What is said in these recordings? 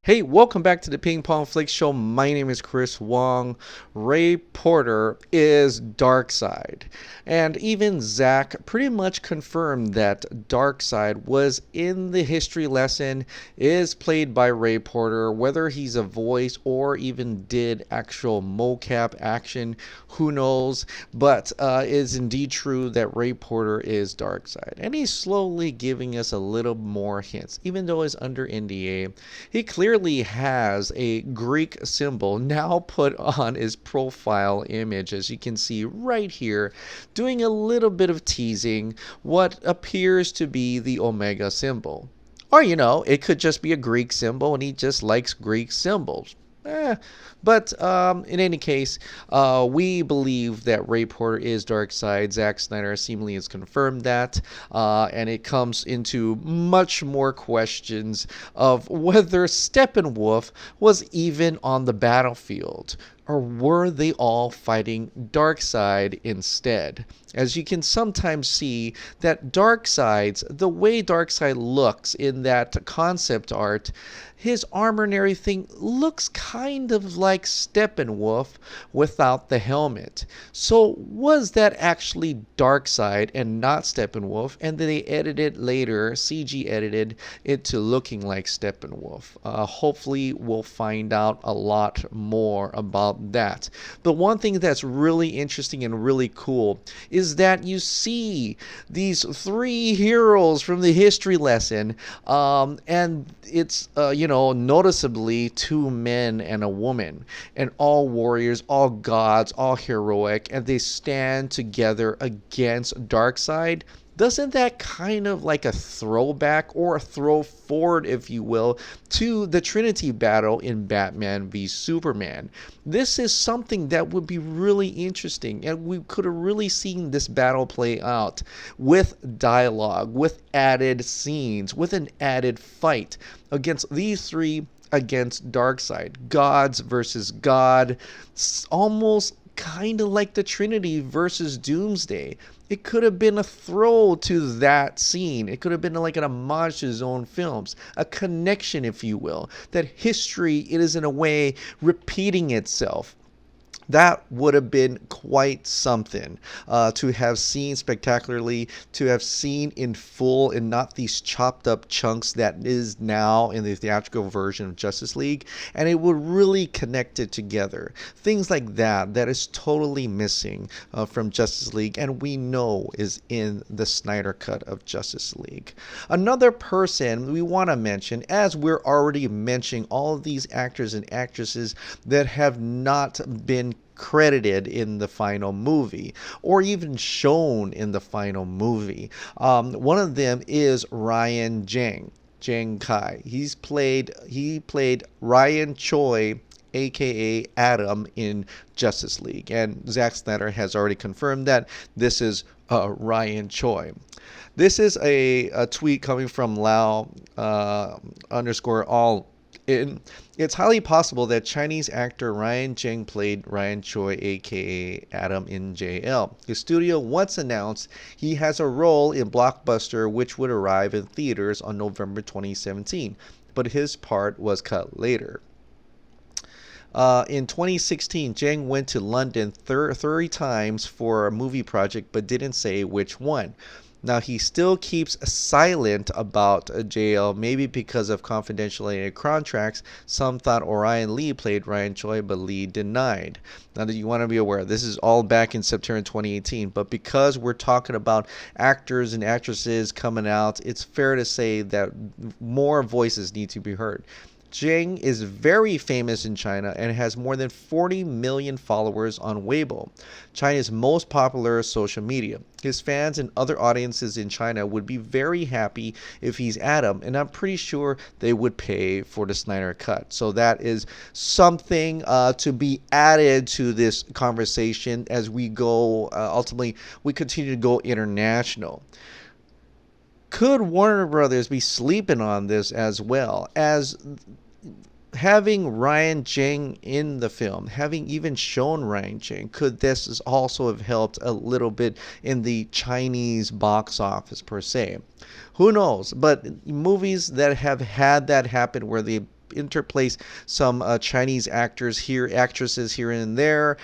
Hey, welcome back to the Ping Pong Flick Show. My name is Chris Wong. Ray Porter is Darkseid. And even Zach pretty much confirmed that Darkseid was in the history lesson, is played by Ray Porter. Whether he's a voice or even did actual mocap action, who knows? But it is indeed true that Ray Porter is Darkseid. And he's slowly giving us a little more hints. Even though he's under NDA, he clearly has a Greek symbol now put on his profile image, as you can see right here, doing a little bit of teasing what appears to be the Omega symbol. Or, it could just be a Greek symbol and he just likes Greek symbols. But in any case, we believe that Ray Porter is Darkseid. Zack Snyder seemingly has confirmed that, and it comes into much more questions of whether Steppenwolf was even on the battlefield. Or were they all fighting Darkseid instead? As you can sometimes see that the way Darkseid looks in that concept art, his armor and everything looks kind of like Steppenwolf without the helmet. So was that actually Darkseid and not Steppenwolf? And then they edited later, CG edited it to looking like Steppenwolf. Hopefully we'll find out a lot more about that. But one thing that's really interesting and really cool is that you see these three heroes from the history lesson, and it's noticeably two men and a woman, and all warriors, all gods, all heroic, and they stand together against Darkseid. Doesn't that kind of like a throwback or a throw forward, if you will, to the Trinity battle in Batman v Superman? This is something that would be really interesting, and we could have really seen this battle play out with dialogue, with added scenes, with an added fight against these three against Darkseid. Gods versus God, almost kind of like the Trinity versus Doomsday. It could have been a throw to that scene. It could have been like an homage to his own films, a connection, if you will, that history, it is in a way repeating itself. That would have been quite something to have seen spectacularly, to have seen in full and not these chopped up chunks that is now in the theatrical version of Justice League. And it would really connect it together. Things like that is totally missing from Justice League, and we know is in the Snyder Cut of Justice League. Another person we want to mention, as we're already mentioning all of these actors and actresses that have not been credited in the final movie or even shown in the final movie. One of them is Ryan Jang Kai. He played Ryan Choi, aka Adam, in Justice League, and Zack Snyder has already confirmed that this is Ryan Choi. This is a tweet coming from Lao underscore all in. It's highly possible that Chinese actor Ryan Zheng played Ryan Choi, aka Adam, in JL. His studio once announced he has a role in Blockbuster, which would arrive in theaters on November 2017, but his part was cut later. In 2016, Zheng went to London 30 times for a movie project, but didn't say which one. Now, he still keeps silent about JL, maybe because of confidentiality contracts. Some thought Orion Lee played Ryan Choi, but Lee denied. Now, that you want to be aware, this is all back in September 2018, but because we're talking about actors and actresses coming out, it's fair to say that more voices need to be heard. Zheng is very famous in China and has more than 40 million followers on Weibo, China's most popular social media. His fans and other audiences in China would be very happy if he's Adam, and I'm pretty sure they would pay for the Snyder Cut. So that is something to be added to this conversation as we go, ultimately, we continue to go international. Could Warner Brothers be sleeping on this as well, as having Ryan Zheng in the film, having even shown Ryan Zheng? Could this also have helped a little bit in the Chinese box office per se? Who knows? But movies that have had that happen where they interplace some Chinese actresses here and there,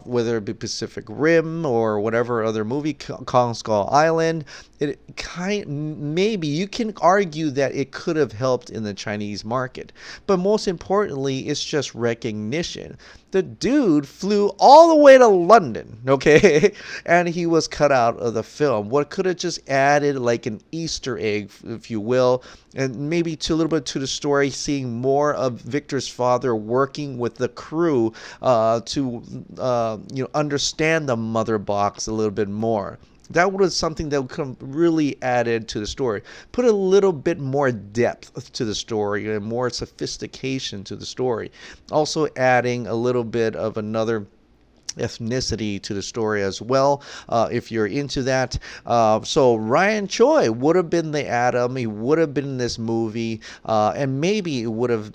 whether it be Pacific Rim or whatever other movie, Kong Skull Island. Maybe you can argue that it could have helped in the Chinese market, but most importantly, it's just recognition. The dude flew all the way to London, okay, and he was cut out of the film. What could have just added like an Easter egg, if you will, and maybe to a little bit to the story, seeing more of Victor's father working with the crew to understand the mother box a little bit more. That was something that could have really added to the story. Put a little bit more depth to the story and more sophistication to the story. Also adding a little bit of another ethnicity to the story as well, if you're into that. So Ryan Choi would have been the Atom. He would have been in this movie, and maybe it would have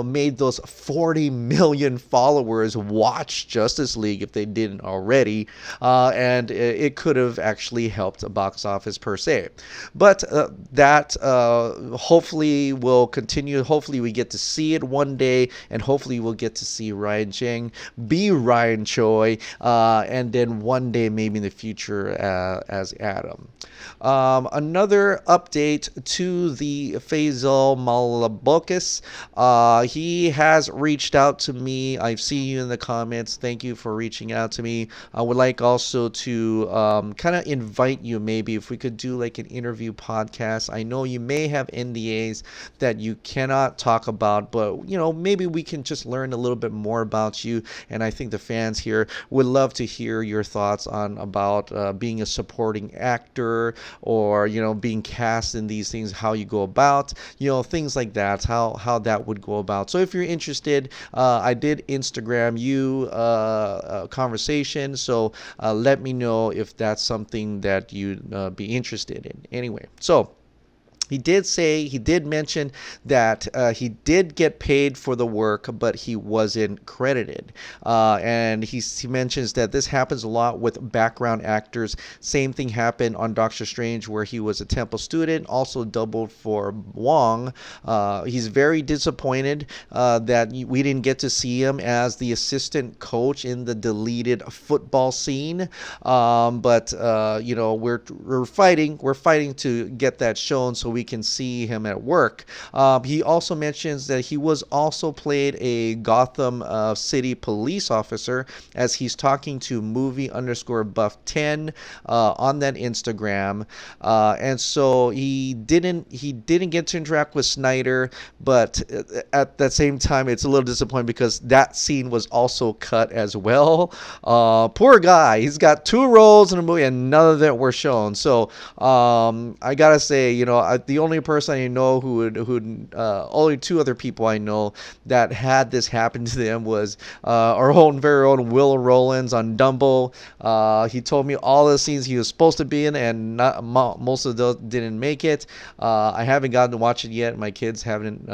made those 40 million followers watch Justice League if they didn't already, and it could have actually helped the box office per se. But that hopefully will continue. Hopefully we get to see it one day, and hopefully we'll get to see Ryan Cheng be Ryan Choi, and then one day maybe in the future as Adam. Another update to the Feizal Mowlabocus. He has reached out to me. I've seen you in the comments. Thank you for reaching out to me. I would like also to kind of invite you, maybe if we could do like an interview podcast. I know you may have NDAs that you cannot talk about, but maybe we can just learn a little bit more about you. And I think the fans here would love to hear your thoughts about being a supporting actor, or being cast in these things, how you go about, things like that, how that would go about. So if you're interested, I did Instagram you a conversation, so let me know if that's something that you'd be interested in. Anyway, so he did mention that he did get paid for the work, but he wasn't credited. And he mentions that this happens a lot with background actors. Same thing happened on Doctor Strange, where he was a Temple student, also doubled for Wong. He's very disappointed that we didn't get to see him as the assistant coach in the deleted football scene. But we're fighting to get that shown so we can see him at work. He also mentions that he was also played a Gotham City police officer, as he's talking to movie_buff10 on that Instagram, and so he didn't get to interact with Snyder, but at that same time it's a little disappointing because that scene was also cut as well. Poor guy, he's got 2 roles in a movie and none of them were shown. So I gotta say, the only person I know only 2 other people I know that had this happen to them was our very own Will Rowlands on Dumbo. He told me all the scenes he was supposed to be in, and most of those didn't make it. I haven't gotten to watch it yet. My kids haven't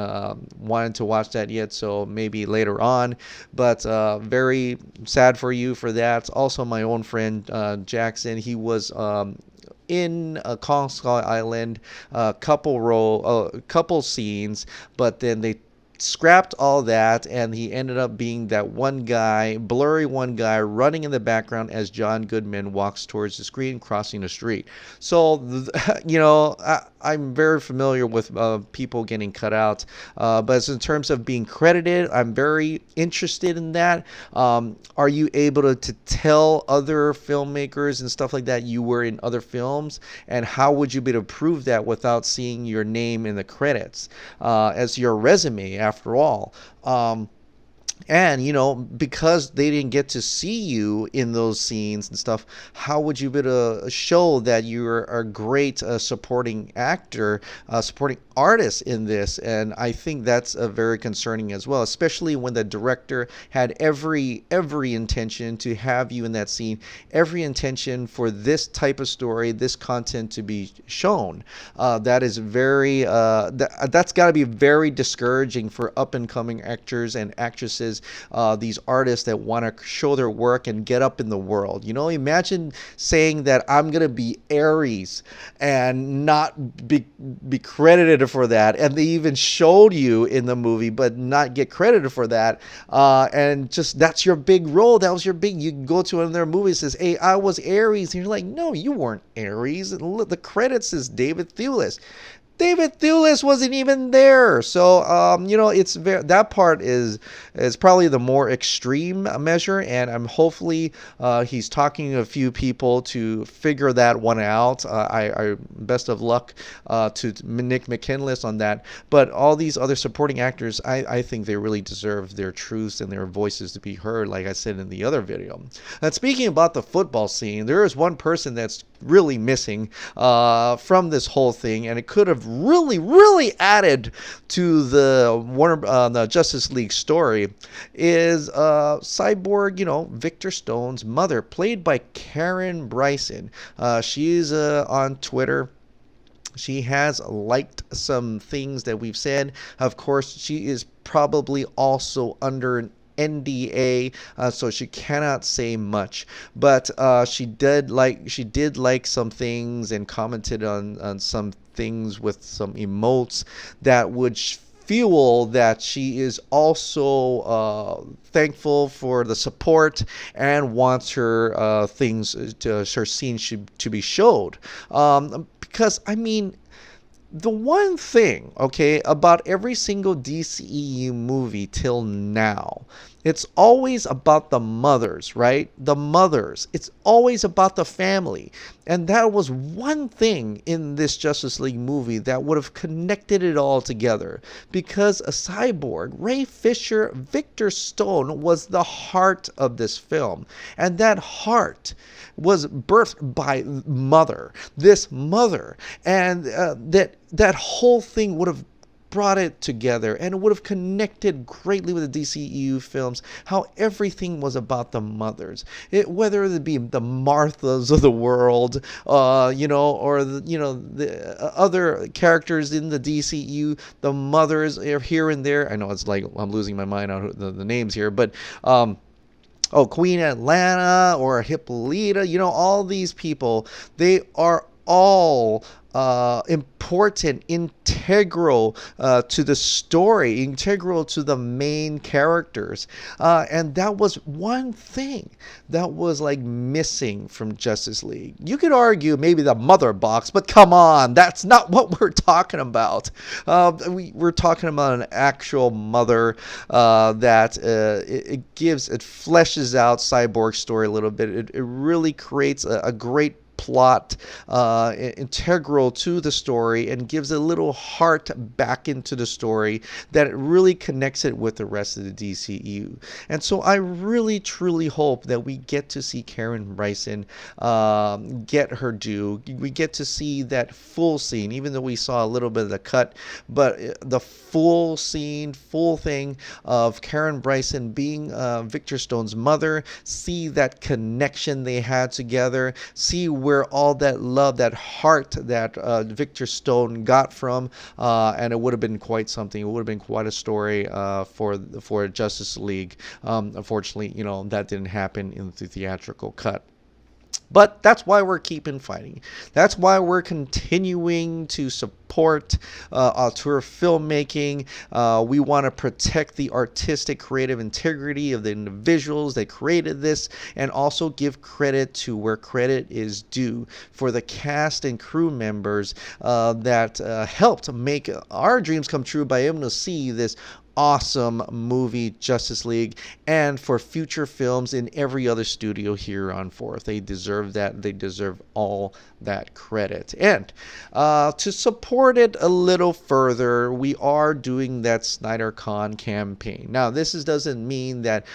wanted to watch that yet, so maybe later on. But very sad for you for that. Also, my own friend Jackson, he was in Kong Skull Island, couple scenes, but then they scrapped all that, and he ended up being that blurry one guy running in the background as John Goodman walks towards the screen, crossing the street. So I'm very familiar with people getting cut out, but in terms of being credited, I'm very interested in that. Are you able to tell other filmmakers and stuff like that you were in other films, and how would you be able to prove that without seeing your name in the credits as your resume, after all? And, because they didn't get to see you in those scenes and stuff, how would you be able to show that you're a great supporting actor, supporting artist in this? And I think that's very concerning as well, especially when the director had every intention to have you in that scene, every intention for this type of story, this content to be shown. That is that's got to be very discouraging for up-and-coming actors and actresses encourages these artists that want to show their work and get up in the world. Imagine saying that I'm going to be Ares and not be credited for that. And they even showed you in the movie, but not get credited for that. And just that's your big role. That was your big, you go to another movie and says, hey, I was Ares. And you're like, no, you weren't Ares. And look, the credits is David Thewlis. David Thewlis wasn't even there. So, it's that part is probably the more extreme measure, and I'm hopefully he's talking to a few people to figure that one out. I best of luck to Nick McKinless on that. But all these other supporting actors, I think they really deserve their truths and their voices to be heard, like I said in the other video. And speaking about the football scene, there is one person that's really missing from this whole thing, and it could have really added to the Justice League story, is Cyborg, Victor Stone's mother, played by Karen Bryson. She's on Twitter. She has liked some things that we've said. Of course, she is probably also under an NDA, so she cannot say much, but she did like some things and commented on some things with some emotes that would fuel that she is also thankful for the support and wants her her scenes to be showed, because the one thing, okay, about every single DCEU movie till now, it's always about the mothers, right? The mothers. It's always about the family. And that was one thing in this Justice League movie that would have connected it all together. Because a Cyborg, Ray Fisher, Victor Stone was the heart of this film. And that heart was birthed by this mother. And that whole thing would have brought it together, and it would have connected greatly with the DCEU films, how everything was about the mothers, whether it be the Marthas of the world, or the other characters in the DCEU, the mothers are here and there. I know it's like I'm losing my mind on the names here, but Queen Atlanta or Hippolyta, all these people, they are all important, integral to the story, integral to the main characters, and that was one thing that was like missing from Justice League. You could argue maybe the mother box, but come on, that's not what we're talking about. We're talking about an actual mother that it fleshes out Cyborg's story a little bit. It really creates a great plot integral to the story and gives a little heart back into the story that really connects it with the rest of the DCEU. And so I really truly hope that we get to see Karen Bryson get her due. We get to see that full scene, even though we saw a little bit of the cut, but the full scene, full thing of Karen Bryson being Victor Stone's mother, see that connection they had together, see where all that love, that heart that Victor Stone got from, and it would have been quite something. It would have been quite a story for Justice League. Unfortunately, that didn't happen in the theatrical cut. But that's why we're keeping fighting. That's why we're continuing to support auteur filmmaking. We want to protect the artistic, creative integrity of the individuals that created this, and also give credit to where credit is due for the cast and crew members that helped make our dreams come true by able to see this awesome movie Justice League, and for future films in every other studio here on 4th. They deserve that. They deserve all that credit. And to support it a little further, we are doing that Snyder Cut campaign. Now, this doesn't mean that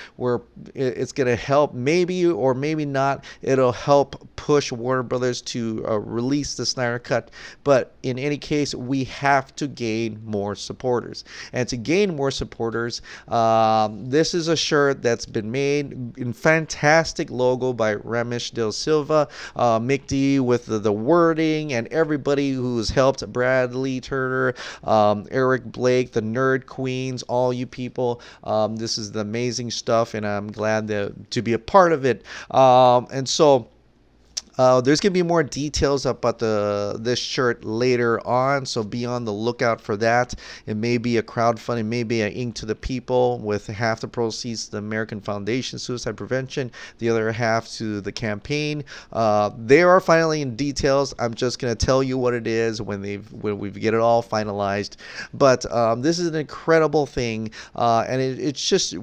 it's going to help, maybe or maybe not. It'll help push Warner Brothers to release the Snyder Cut. But in any case, we have to gain more supporters. And to gain more supporters, this is a shirt that's been made in fantastic logo by Ramesh Del Silva, Mick D with the wording, and everybody who's helped, Bradley Turner, Eric Blake, the Nerd Queens, all you people. This is the amazing stuff, and I'm glad to be a part of it. And so there's going to be more details about this shirt later on, so be on the lookout for that. It may be a crowdfunding, maybe an Ink to the People, with half the proceeds to the American Foundation Suicide Prevention, the other half to the campaign. They are finally in details. I'm just going to tell you what it is when we get it all finalized. But this is an incredible thing, and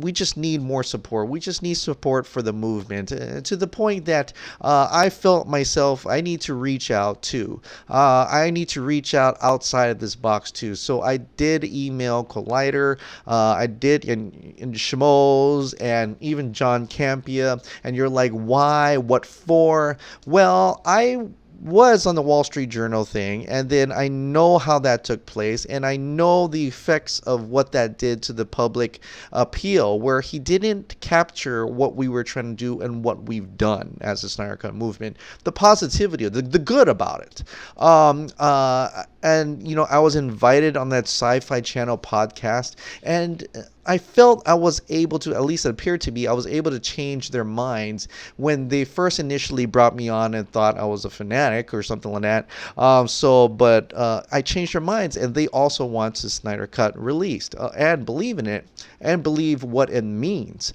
we just need more support. We just need support for the movement, to the point that I felt myself I need to reach out too. I need to reach out outside of this box too. So I did email Collider, I did in Schmoes, and even John Campia. And you're like, why? What for? Well, I was on the Wall Street Journal thing, and then I know how that took place, and I know the effects of what that did to the public appeal, where he didn't capture what we were trying to do and what we've done as the Snyder Cut movement, the positivity, the good about it. And I was invited on that Sci-Fi Channel podcast, and I felt I was able to, at least it appeared to be, I was able to change their minds when they first initially brought me on and thought I was a fanatic or something like that. But I changed their minds, and they also want the Snyder Cut released, and believe in it and believe what it means.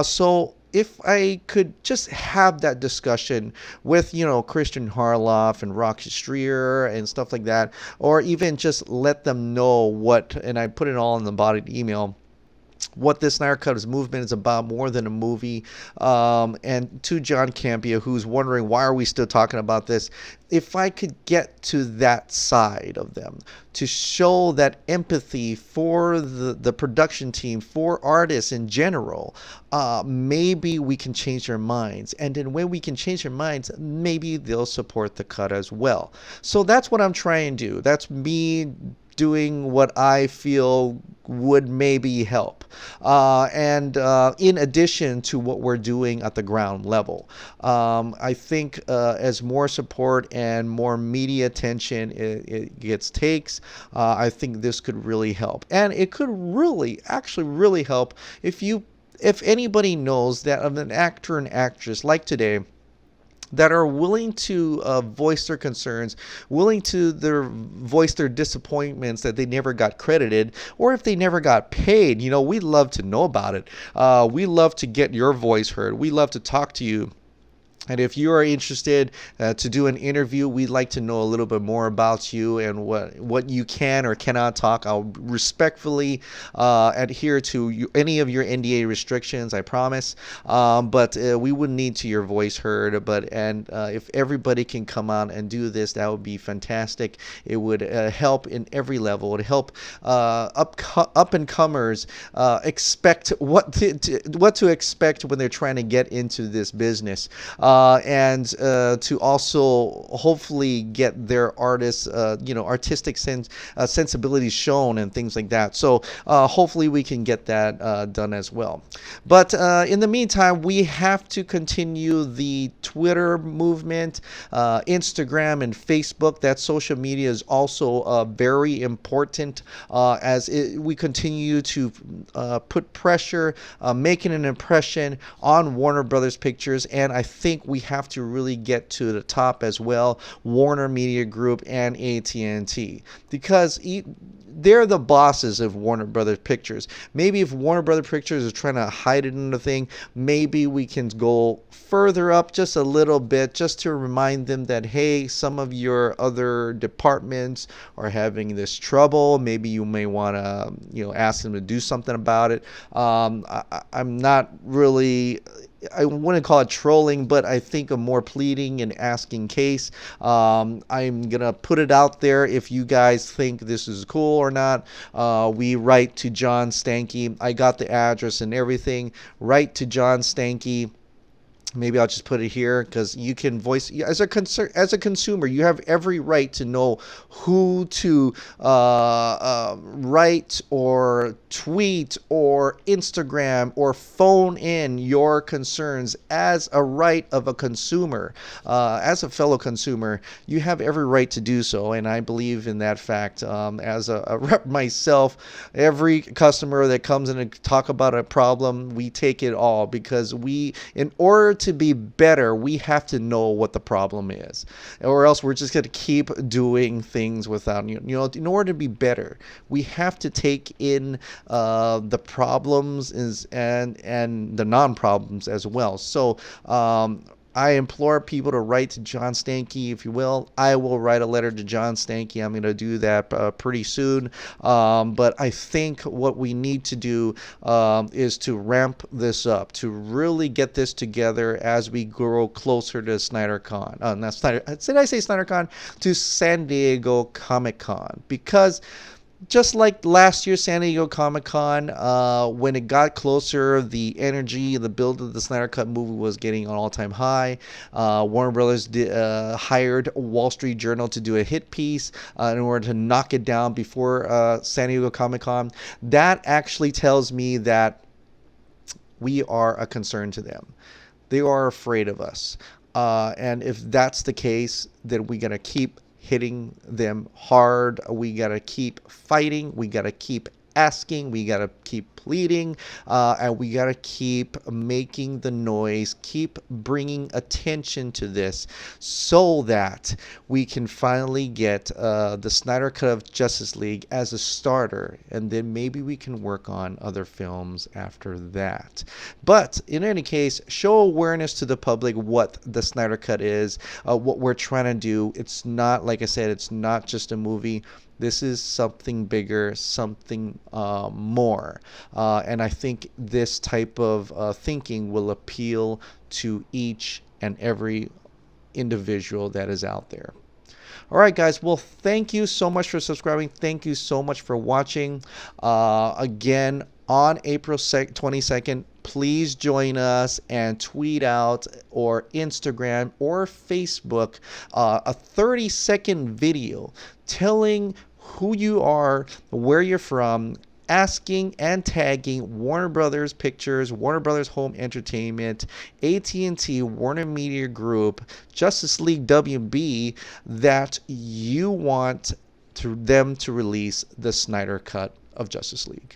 So if I could just have that discussion with, Christian Harloff and Rocky Strier and stuff like that, or even just let them know what, and I put it all in the body email, what this Snyder Cut movement is about, more than a movie. And to John Campia, who's wondering, why are we still talking about this? If I could get to that side of them, to show that empathy for the production team, for artists in general, maybe we can change their minds. And then when we can change their minds, maybe they'll support the cut as well. So that's what I'm trying to do. That's me doing what I feel would maybe help, and in addition to what we're doing at the ground level. I think as more support and more media attention it takes, I think this could really help, and it could actually really help if anybody knows that of an actor and actress like today that are willing to voice their concerns, willing to voice their disappointments that they never got credited, or if they never got paid. We'd love to know about it. We love to get your voice heard. We love to talk to you. And if you are interested to do an interview, we'd like to know a little bit more about you and what you can or cannot talk. I'll respectfully adhere to any of your NDA restrictions, I promise. But we would need to your voice heard. And if everybody can come out and do this, that would be fantastic. It would help in every level. It would help up and comers expect what to expect when they're trying to get into this business. And to also hopefully get their artists, artistic sensibilities shown and things like that. So hopefully we can get that done as well. But in the meantime, we have to continue the Twitter movement, Instagram and Facebook. That social media is also very important as we continue to put pressure, making an impression on Warner Brothers Pictures, and I think we have to really get to the top as well, WarnerMedia Group and AT&T, because they're the bosses of Warner Brothers Pictures. Maybe if Warner Brothers Pictures is trying to hide it in the thing, maybe we can go further up just a little bit, just to remind them that, hey, some of your other departments are having this trouble. Maybe you may want to, ask them to do something about it. I'm not really, I wouldn't call it trolling, but I think a more pleading and asking case. I'm going to put it out there. If you guys think this is cool or not, we write to John Stankey. I got the address and everything. Write to John Stankey. maybe I'll just put it here because you can voice as a consumer. You have every right to know who to write or tweet or Instagram or phone in your concerns as a right of a consumer, as a fellow consumer. You have every right to do so, and I believe in that fact. As a rep myself, every customer that comes in and talk about a problem, we take it all because in order to be better, we have to know what the problem is, or else we're just going to keep doing things without, in order to be better, we have to take in the problems and the non-problems as well. So I implore people to write to John Stankey, if you will. I will write a letter to John Stankey. I'm going to do that pretty soon. But I think what we need to do is to ramp this up, to really get this together as we grow closer to SnyderCon. Not Snyder. Did I say SnyderCon? To San Diego Comic-Con. Because just like last year's San Diego Comic-Con, when it got closer, the energy, the build of the Snyder Cut movie was getting an all-time high. Warner Brothers hired Wall Street Journal to do a hit piece in order to knock it down before San Diego Comic-Con. That actually tells me that we are a concern to them. They are afraid of us. And if that's the case, then we got to keep hitting them hard. We got to keep fighting. We got to keep asking. We got to keep pleading. And we got to keep making the noise, keep bringing attention to this so that we can finally get the Snyder Cut of Justice League as a starter. And then maybe we can work on other films after that. But in any case, show awareness to the public what the Snyder Cut is, what we're trying to do. It's not, like I said, it's not just a movie. This is something bigger, something more. And I think this type of thinking will appeal to each and every individual that is out there. All right, guys. Well, thank you so much for subscribing. Thank you so much for watching. Again, on April 22nd, please join us and tweet out or Instagram or Facebook a 30-second video telling who you are, where you're from, asking and tagging Warner Brothers Pictures, Warner Brothers Home Entertainment, Attn, WarnerMedia Group, Justice League WB, that you want them to release the Snyder Cut of Justice League.